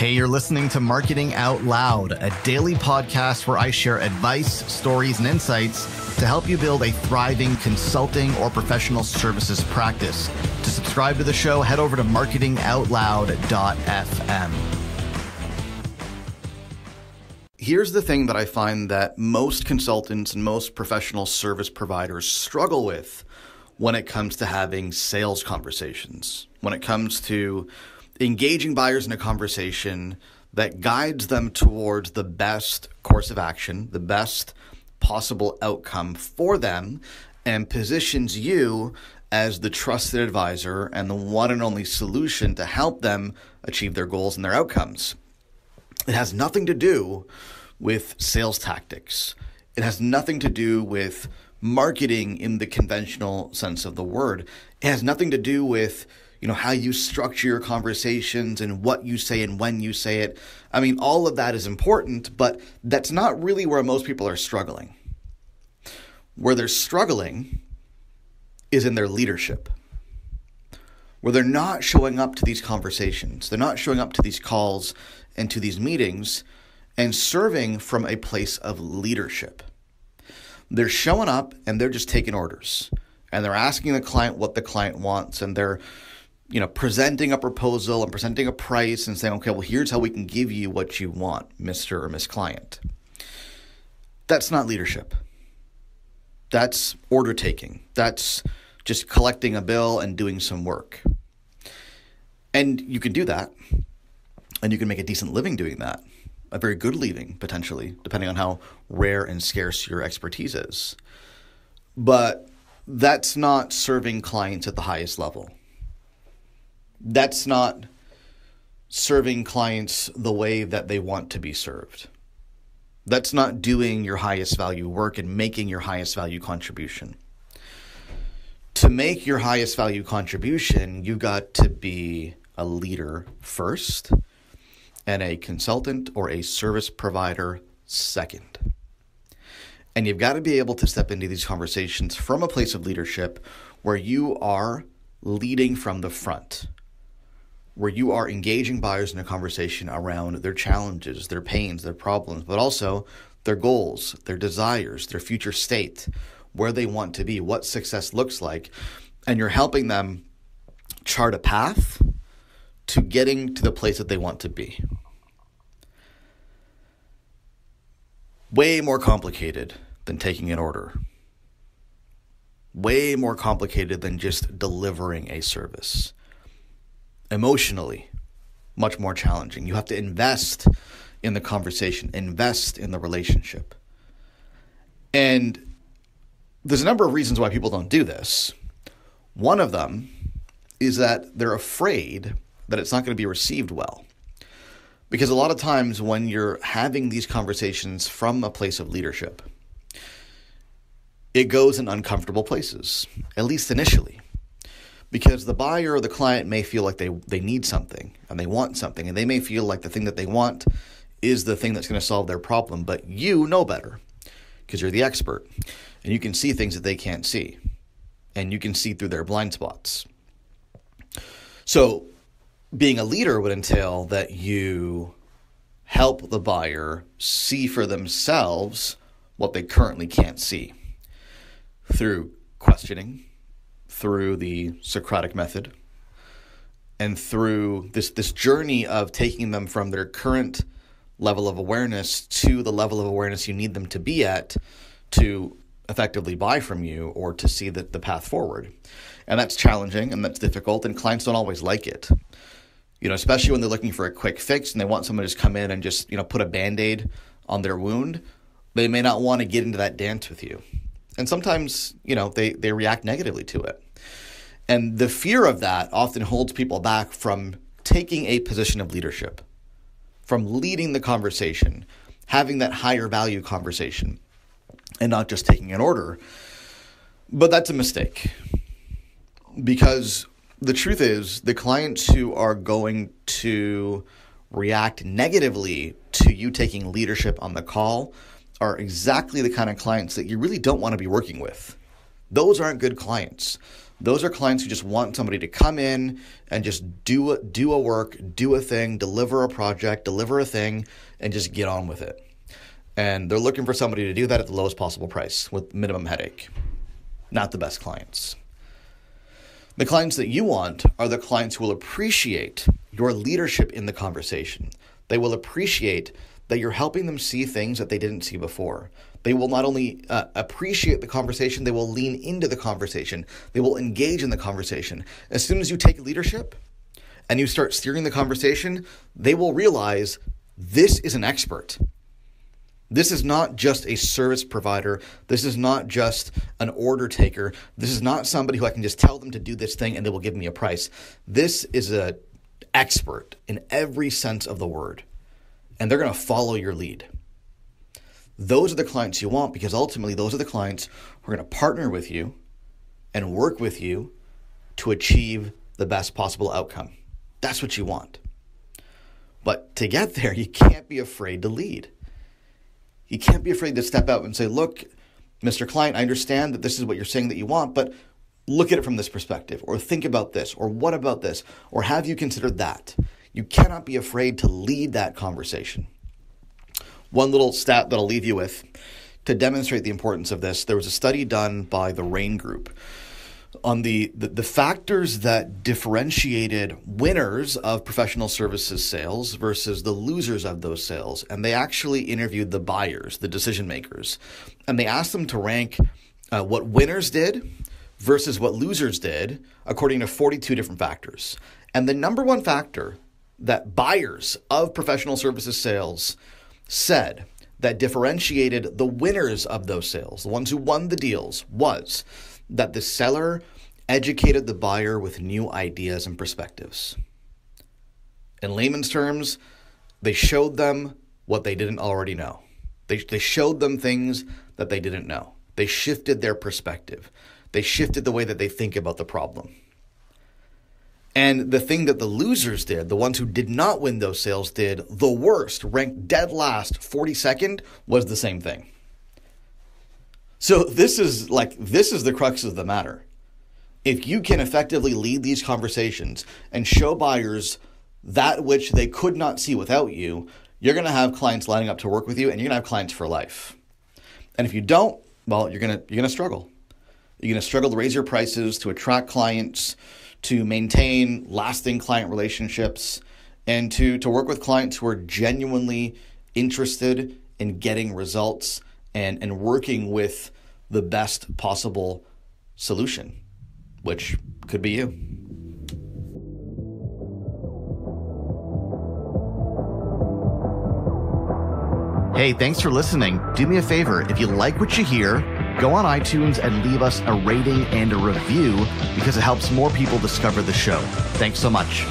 Hey, you're listening to Marketing Out Loud, a daily podcast where I share advice, stories, and insights to help you build a thriving consulting or professional services practice. To subscribe to the show, head over to marketingoutloud.fm. Here's the thing that I find that most consultants and most professional service providers struggle with when it comes to having sales conversations, when it comes to engaging buyers in a conversation that guides them towards the best course of action, the best possible outcome for them, and positions you as the trusted advisor and the one and only solution to help them achieve their goals and their outcomes. It has nothing to do with sales tactics. It has nothing to do with marketing in the conventional sense of the word. It has nothing to do with how you structure your conversations and what you say and when you say it. I mean, all of that is important, but that's not really where most people are struggling. Where they're struggling is in their leadership, where they're not showing up to these conversations. They're not showing up to these calls and to these meetings and serving from a place of leadership. They're showing up and they're just taking orders, and they're asking the client what the client wants, and they're presenting a proposal and presenting a price and saying, okay, well, here's how we can give you what you want, Mr. or Miss Client. That's not leadership. That's order taking. That's just collecting a bill and doing some work. And you can do that, and you can make a decent living doing that, a very good living, potentially, depending on how rare and scarce your expertise is. But that's not serving clients at the highest level. That's not serving clients the way that they want to be served. That's not doing your highest value work and making your highest value contribution. To make your highest value contribution, you got to be a leader first and a consultant or a service provider second. And you've got to be able to step into these conversations from a place of leadership where you are leading from the front, where you are engaging buyers in a conversation around their challenges, their pains, their problems, but also their goals, their desires, their future state, where they want to be, what success looks like. And you're helping them chart a path to getting to the place that they want to be. Way more complicated than taking an order. Way more complicated than just delivering a service. Emotionally, much more challenging. You have to invest in the conversation, invest in the relationship. And there's a number of reasons why people don't do this. One of them is that they're afraid that it's not going to be received well. Because a lot of times when you're having these conversations from a place of leadership, it goes in uncomfortable places, at least initially. Because the buyer or the client may feel like they need something and they want something, and they may feel like the thing that they want is the thing that's going to solve their problem, but you know better because you're the expert and you can see things that they can't see, and you can see through their blind spots. So being a leader would entail that you help the buyer see for themselves what they currently can't see through questioning, through the Socratic method, and through this journey of taking them from their current level of awareness to the level of awareness you need them to be at to effectively buy from you or to see the path forward. And that's challenging and that's difficult, and clients don't always like it. Especially when they're looking for a quick fix and they want someone to just come in and just, put a Band-Aid on their wound. They may not want to get into that dance with you. And sometimes, they react negatively to it. And the fear of that often holds people back from taking a position of leadership, from leading the conversation, having that higher value conversation, and not just taking an order. But that's a mistake. Because the truth is, the clients who are going to react negatively to you taking leadership on the call are exactly the kind of clients that you really don't want to be working with. Those aren't good clients. Those are clients who just want somebody to come in and just do a work, do a thing, deliver a project, deliver a thing, and just get on with it. And they're looking for somebody to do that at the lowest possible price with minimum headache. Not the best clients. The clients that you want are the clients who will appreciate your leadership in the conversation. They will appreciate that you're helping them see things that they didn't see before. They will not only appreciate the conversation, they will lean into the conversation. They will engage in the conversation. As soon as you take leadership and you start steering the conversation, they will realize this is an expert. This is not just a service provider. This is not just an order taker. This is not somebody who I can just tell them to do this thing and they will give me a price. This is an expert in every sense of the word. And they're going to follow your lead. Those are the clients you want, because ultimately those are the clients who are going to partner with you and work with you to achieve the best possible outcome. That's what you want. But to get there, you can't be afraid to lead. You can't be afraid to step out and say, look, Mr. Client, I understand that this is what you're saying that you want, but look at it from this perspective, or think about this, or what about this, or have you considered that? You cannot be afraid to lead that conversation. One little stat that I'll leave you with to demonstrate the importance of this, there was a study done by the RAIN Group on the factors that differentiated winners of professional services sales versus the losers of those sales. And they actually interviewed the buyers, the decision makers, and they asked them to rank what winners did versus what losers did according to 42 different factors. And the number one factor that buyers of professional services sales said that differentiated the winners of those sales, the ones who won the deals, was that the seller educated the buyer with new ideas and perspectives. In layman's terms, they showed them what they didn't already know. They showed them things that they didn't know. They shifted their perspective. They shifted the way that they think about the problem. And the thing that the losers did, the ones who did not win those sales did the worst, ranked dead last, 42nd, was the same thing. So this is the crux of the matter. If you can effectively lead these conversations and show buyers that which they could not see without you, you're going to have clients lining up to work with you, and you're going to have clients for life. And if you don't, well, you're going to struggle. You're going to struggle to raise your prices, to attract clients, to maintain lasting client relationships, and to work with clients who are genuinely interested in getting results and working with the best possible solution, which could be you. Hey, thanks for listening. Do me a favor, if you like what you hear, go on iTunes and leave us a rating and a review, because it helps more people discover the show. Thanks so much.